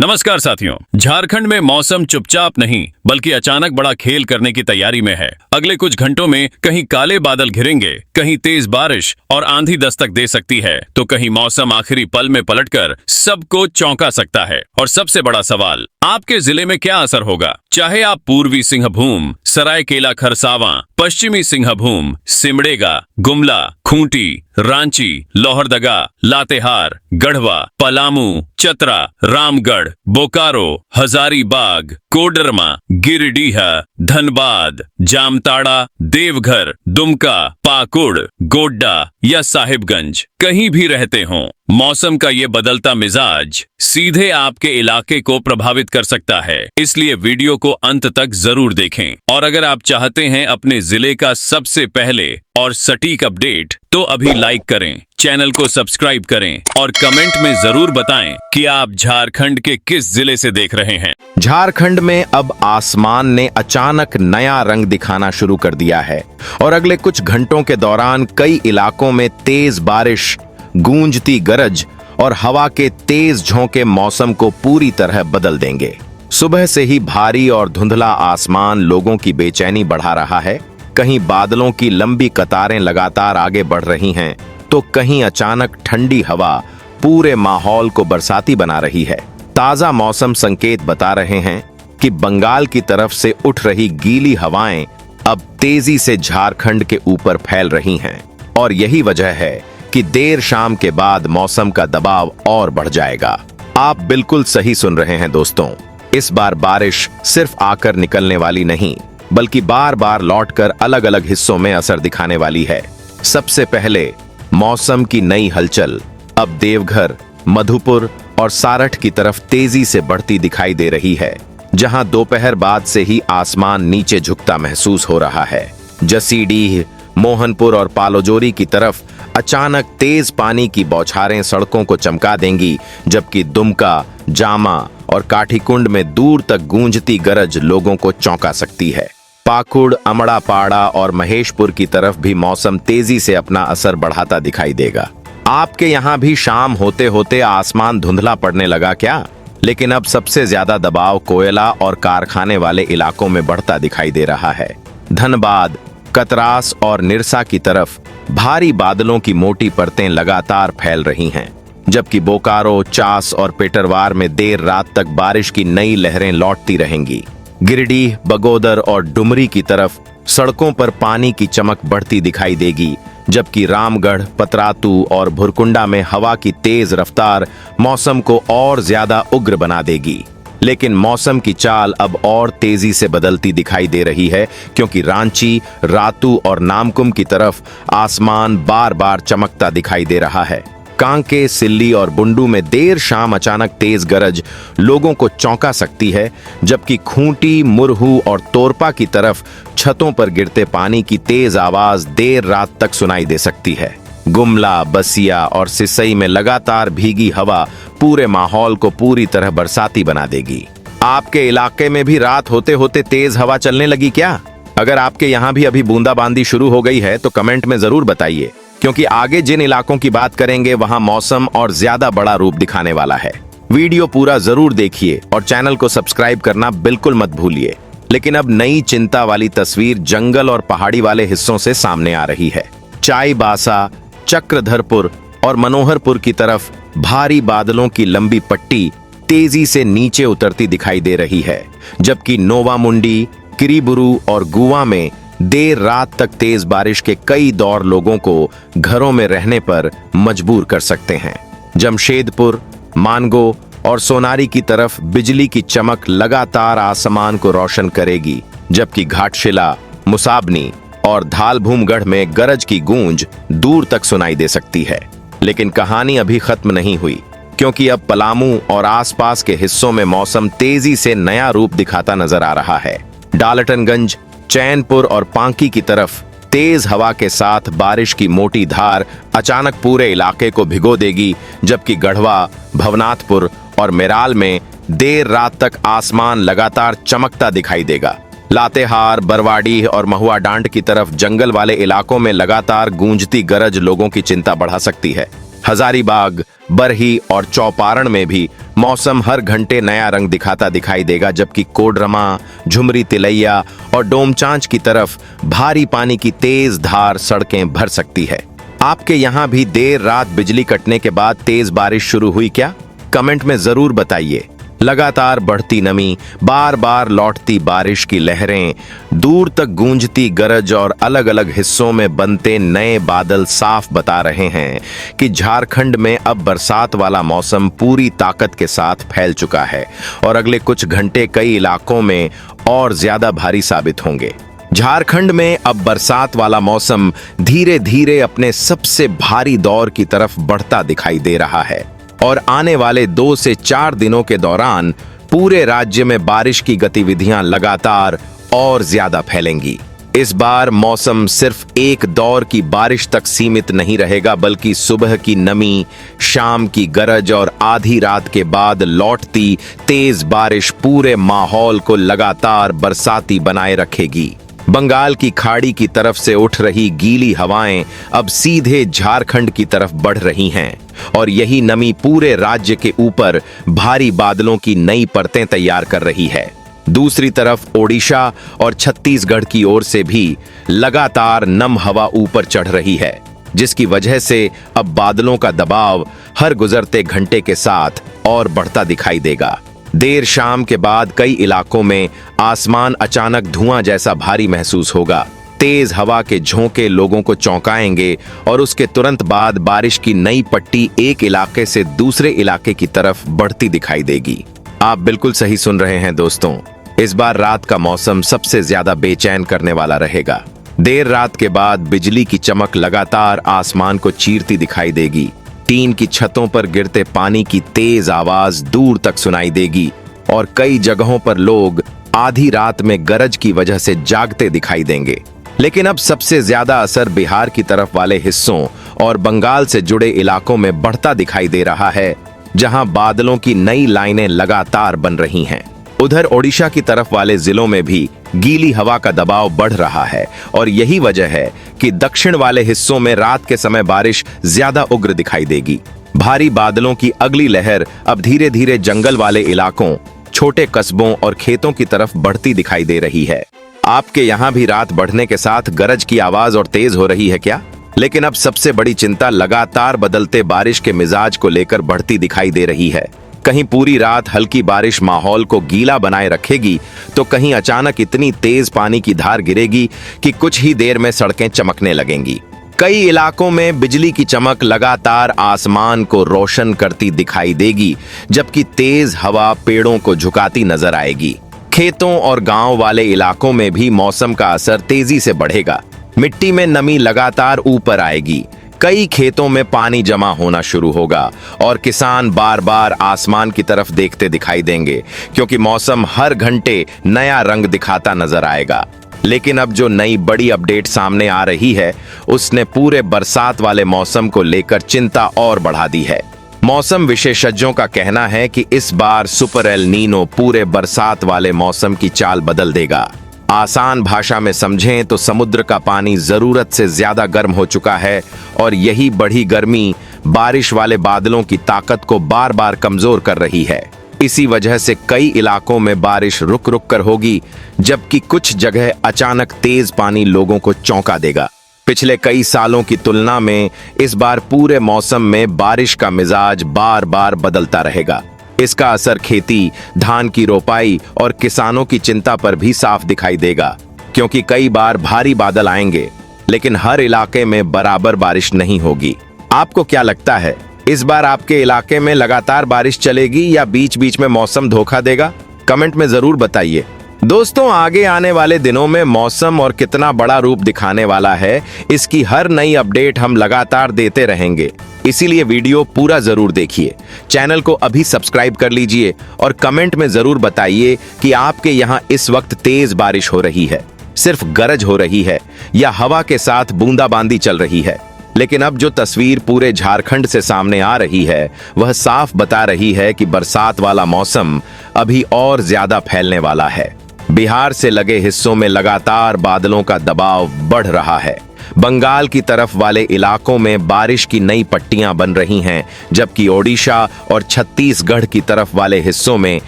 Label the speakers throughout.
Speaker 1: नमस्कार साथियों। झारखंड में मौसम चुपचाप नहीं बल्कि अचानक बड़ा खेल करने की तैयारी में है। अगले कुछ घंटों में कहीं काले बादल घिरेंगे, कहीं तेज बारिश और आंधी दस्तक दे सकती है, तो कहीं मौसम आखिरी पल में पलटकर सबको चौंका सकता है। और सबसे बड़ा सवाल, आपके जिले में क्या असर होगा? चाहे आप पूर्वी सिंहभूम, सरायकेला खरसावां, पश्चिमी सिंहभूम, सिमडेगा, गुमला, खूंटी, रांची, लोहरदगा, लातेहार, गढ़वा, पलामू, चतरा, रामगढ़, बोकारो, हजारीबाग, कोडरमा, गिरिडीह, धनबाद, जामताड़ा, देवघर, दुमका, पाकुड़, गोड्डा या साहिबगंज कहीं भी रहते हों, मौसम का ये बदलता मिजाज सीधे आपके इलाके को प्रभावित कर सकता है। इसलिए वीडियो को अंत तक जरूर देखें। और अगर आप चाहते हैं अपने जिले का सबसे पहले और सटीक अपडेट, तो अभी लाइक करें, चैनल को सब्सक्राइब करें और कमेंट में जरूर बताएं कि आप झारखंड के किस जिले से देख रहे हैं।
Speaker 2: झारखंड में अब आसमान ने अचानक नया रंग दिखाना शुरू कर दिया है और अगले कुछ घंटों के दौरान कई इलाकों में तेज बारिश, गूंजती गरज और हवा के तेज झोंके मौसम को पूरी तरह बदल देंगे। सुबह से ही भारी और धुंधला आसमान लोगों की बेचैनी बढ़ा रहा है। कहीं बादलों की लंबी कतारें लगातार आगे बढ़ रही हैं, तो कहीं अचानक ठंडी हवा पूरे माहौल को बरसाती बना रही है। ताजा मौसम संकेत बता रहे हैं कि बंगाल की तरफ से उठ रही गीली हवाएं अब तेजी से झारखंड के ऊपर फैल रही हैं और यही वजह है कि देर शाम के बाद मौसम का दबाव और बढ़ जाएगा। आप बिल्कुल सही सुन रहे हैं दोस्तों। इस बार बारिश सिर्फ आकर निकलने वाली नहीं, बल्कि बार बार लौटकर अलग अलग हिस्सों में असर दिखाने वाली है। सबसे पहले मौसम की नई हलचल अब देवघर, मधुपुर और सारठ की तरफ तेजी से बढ़ती दिखाई दे रही है, जहां दोपहर बाद से ही आसमान नीचे झुकता महसूस हो रहा है। जसीडीह, मोहनपुर और पालोजोरी की तरफ अचानक तेज पानी की बौछारें सड़कों को चमका देंगी, जबकि दुमका, जामा और काठीकुंड में दूर तक गूंजती गरज लोगों को चौंका सकती है। पाकुड़, अमड़ापाड़ा और महेशपुर की तरफ भी मौसम तेजी से अपना असर बढ़ाता दिखाई देगा। आपके यहाँ भी शाम होते होते आसमान धुंधला पड़ने लगा क्या? लेकिन अब सबसे ज्यादा दबाव कोयला और कारखाने वाले इलाकों में बढ़ता दिखाई दे रहा है। धनबाद, कतरास और निरसा की तरफ भारी बादलों की मोटी परतें लगातार फैल रही हैं, जबकि बोकारो, चास और पेटरवार में देर रात तक बारिश की नई लहरें लौटती रहेंगी। गिरिडीह, बगोदर और डुमरी की तरफ सड़कों पर पानी की चमक बढ़ती दिखाई देगी, जबकि रामगढ़, पतरातू और भुरकुंडा में हवा की तेज रफ्तार मौसम को और ज्यादा उग्र बना देगी। लेकिन मौसम की चाल अब और तेजी से बदलती दिखाई दे रही है, क्योंकि रांची, रातू और नामकुम की तरफ आसमान बार बार चमकता दिखाई दे रहा है। कांके, सिल्ली और बुंडू में देर शाम अचानक तेज गरज लोगों को चौंका सकती है, जबकि खूंटी, मुरहू और तोरपा की तरफ छतों पर गिरते पानी की तेज आवाज देर रात तक सुनाई दे सकती है। गुमला, बसिया और सिसई में लगातार भीगी हवा पूरे माहौल को पूरी तरह बरसाती बना देगी। आपके इलाके में भी रात होते होते तेज हवा चलने लगी क्या? अगर आपके यहाँ भी अभी बूंदाबांदी शुरू हो गई है तो कमेंट में जरूर बताइए, क्योंकि आगे जिन इलाकों की बात करेंगे वहां मौसम और ज्यादा बड़ा रूप दिखाने वाला है। वीडियो पूरा जरूर देखिए और चैनल को सब्सक्राइब करना बिल्कुल मत भूलिए। लेकिन अब नई चिंता वाली तस्वीर जंगल और पहाड़ी वाले हिस्सों से सामने आ रही है। चाईबासा, चक्रधरपुर और मनोहरपुर की तरफ भारी बादलों की लंबी पट्टी तेजी से नीचे उतरती दिखाई दे रही है, जबकि नोवामुंडी, किरीबुरू और गुवा में देर रात तक तेज बारिश के कई दौर लोगों को घरों में रहने पर मजबूर कर सकते हैं। जमशेदपुर, मानगो और सोनारी की तरफ बिजली की चमक लगातार आसमान को रोशन करेगी, जबकि घाटशिला, मुसाबनी और धालभूमगढ़ में गरज की गूंज दूर तक सुनाई दे सकती है। लेकिन कहानी अभी खत्म नहीं हुई, क्योंकि अब पलामू और आसपास के हिस्सों में मौसम तेजी से नया रूप दिखाता नजर आ रहा है। डाल्टनगंज, चैनपुर और पांकी की तरफ तेज हवा के साथ बारिश की मोटी धार अचानक पूरे इलाके को भिगो देगी, जबकि गढ़वा, भवनाथपुर और मेराल में देर रात तक आसमान लगातार चमकता दिखाई देगा। लातेहार, बरवाडीह और महुआ डांड की तरफ जंगल वाले इलाकों में लगातार गूंजती गरज लोगों की चिंता बढ़ा सकती है। हजारीबाग, बरही और चौपारण में भी मौसम हर घंटे नया रंग दिखाता दिखाई देगा, जबकि कोडरमा, झुमरी तिलैया और डोमचांच की तरफ भारी पानी की तेज धार सड़कें भर सकती है। आपके यहाँ भी देर रात बिजली कटने के बाद तेज बारिश शुरू हुई क्या? कमेंट में जरूर बताइए। लगातार बढ़ती नमी, बार बार लौटती बारिश की लहरें, दूर तक गूंजती गरज और अलग अलग हिस्सों में बनते नए बादल साफ बता रहे हैं कि झारखंड में अब बरसात वाला मौसम पूरी ताकत के साथ फैल चुका है और अगले कुछ घंटे कई इलाकों में और ज्यादा भारी साबित होंगे। झारखंड में अब बरसात वाला मौसम धीरे धीरे अपने सबसे भारी दौर की तरफ बढ़ता दिखाई दे रहा है और आने वाले 2 से 4 दिनों के दौरान पूरे राज्य में बारिश की गतिविधियां लगातार और ज्यादा फैलेंगी। इस बार मौसम सिर्फ एक दौर की बारिश तक सीमित नहीं रहेगा, बल्कि सुबह की नमी, शाम की गरज और आधी रात के बाद लौटती तेज बारिश पूरे माहौल को लगातार बरसाती बनाए रखेगी। बंगाल की खाड़ी की तरफ से उठ रही गीली हवाएं अब सीधे झारखंड की तरफ बढ़ रही हैं और यही नमी पूरे राज्य के ऊपर भारी बादलों की नई परतें तैयार कर रही है। दूसरी तरफ ओडिशा और छत्तीसगढ़ की ओर से भी लगातार नम हवा ऊपर चढ़ रही है, जिसकी वजह से अब बादलों का दबाव हर गुजरते घंटे के साथ और बढ़ता दिखाई देगा। देर शाम के बाद कई इलाकों में आसमान अचानक धुआं जैसा भारी महसूस होगा। तेज हवा के झोंके लोगों को चौंकाएंगे और उसके तुरंत बाद बारिश की नई पट्टी एक इलाके से दूसरे इलाके की तरफ बढ़ती दिखाई देगी। आप बिल्कुल सही सुन रहे हैं दोस्तों, इस बार रात का मौसम सबसे ज्यादा बेचैन करने वाला रहेगा। देर रात के बाद बिजली की चमक लगातार आसमान को चीरती दिखाई देगी। टीन की छतों पर गिरते पानी की तेज आवाज दूर तक सुनाई देगी और कई जगहों पर लोग आधी रात में गरज की वजह से जागते दिखाई देंगे। लेकिन अब सबसे ज्यादा असर बिहार की तरफ वाले हिस्सों और बंगाल से जुड़े इलाकों में बढ़ता दिखाई दे रहा है, जहां बादलों की नई लाइनें लगातार बन रही हैं। उधर ओडिशा की तरफ वाले जिलों में भी गीली हवा का दबाव बढ़ रहा है और यही वजह है कि दक्षिण वाले हिस्सों में रात के समय बारिश ज्यादा उग्र दिखाई देगी। भारी बादलों की अगली लहर अब धीरे धीरे जंगल वाले इलाकों, छोटे कस्बों और खेतों की तरफ बढ़ती दिखाई दे रही है। आपके यहाँ भी रात बढ़ने के साथ गरज की आवाज और तेज हो रही है क्या? लेकिन अब सबसे बड़ी चिंता लगातार बदलते बारिश के मिजाज को लेकर बढ़ती दिखाई दे रही है। कहीं पूरी रात हल्की बारिश माहौल को गीला बनाए रखेगी, तो कहीं अचानक इतनी तेज पानी की धार गिरेगी कि कुछ ही देर में सड़कें चमकने लगेंगी। कई इलाकों में बिजली की चमक लगातार आसमान को रोशन करती दिखाई देगी, जबकि तेज हवा पेड़ों को झुकाती नजर आएगी। खेतों और गांव वाले इलाकों में भी मौसम का असर तेजी से बढ़ेगा। मिट्टी में नमी लगातार ऊपर आएगी, कई खेतों में पानी जमा होना शुरू होगा और किसान बार बार आसमान की तरफ देखते दिखाई देंगे, क्योंकि मौसम हर घंटे नया रंग दिखाता नजर आएगा। लेकिन अब जो नई बड़ी अपडेट सामने आ रही है, उसने पूरे बरसात वाले मौसम को लेकर चिंता और बढ़ा दी है। मौसम विशेषज्ञों का कहना है कि इस बार सुपर एल नीनो पूरे बरसात वाले मौसम की चाल बदल देगा। आसान भाषा में समझें तो समुद्र का पानी जरूरत से ज्यादा गर्म हो चुका है और यही बढ़ी गर्मी बारिश वाले बादलों की ताकत को बार बार कमजोर कर रही है। इसी वजह से कई इलाकों में बारिश रुक रुक कर होगी, जबकि कुछ जगह अचानक तेज पानी लोगों को चौंका देगा। पिछले कई सालों की तुलना में इस बार पूरे मौसम में बारिश का मिजाज बार बार बदलता रहेगा। इसका असर खेती, धान की रोपाई और किसानों की चिंता पर भी साफ दिखाई देगा, क्योंकि कई बार भारी बादल आएंगे, लेकिन हर इलाके में बराबर बारिश नहीं होगी। आपको क्या लगता है, इस बार आपके इलाके में लगातार बारिश चलेगी या बीच बीच में मौसम धोखा देगा? कमेंट में जरूर बताइए। दोस्तों, आगे आने वाले दिनों में मौसम और कितना बड़ा रूप दिखाने वाला है, इसकी हर नई अपडेट हम लगातार देते रहेंगे। इसीलिए वीडियो पूरा जरूर देखिए। चैनल को अभी सब्सक्राइब कर लीजिए और कमेंट में जरूर बताइए कि आपके यहाँ इस वक्त तेज बारिश हो रही है, सिर्फ गरज हो रही है या हवा के साथ बूंदाबांदी चल रही है। लेकिन अब जो तस्वीर पूरे झारखंड से सामने आ रही है, वह साफ बता रही है कि बरसात वाला मौसम अभी और ज्यादा फैलने वाला है। बिहार से लगे हिस्सों में लगातार बादलों का दबाव बढ़ रहा है बंगाल की तरफ वाले इलाकों में बारिश की नई पट्टियां बन रही हैं, जबकि ओडिशा और छत्तीसगढ़ की तरफ वाले हिस्सों में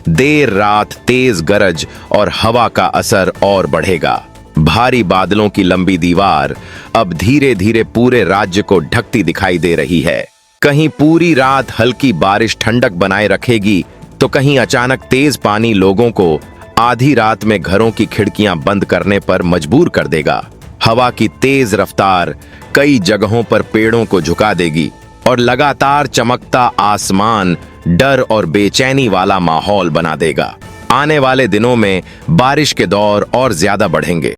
Speaker 2: देर रात तेज गरज और हवा का असर और बढ़ेगा। भारी बादलों की लंबी दीवार अब धीरे धीरे पूरे राज्य को ढकती दिखाई दे रही है। कहीं पूरी रात हल्की बारिश ठंडक बनाए रखेगी, तो कहीं अचानक तेज पानी लोगों को आधी रात में घरों की खिड़कियां बंद करने पर मजबूर कर देगा। हवा की तेज रफ्तार कई जगहों पर पेड़ों को झुका देगी और लगातार चमकता आसमान डर और बेचैनी वाला माहौल बना देगा। आने वाले दिनों में बारिश के दौर और ज्यादा बढ़ेंगे।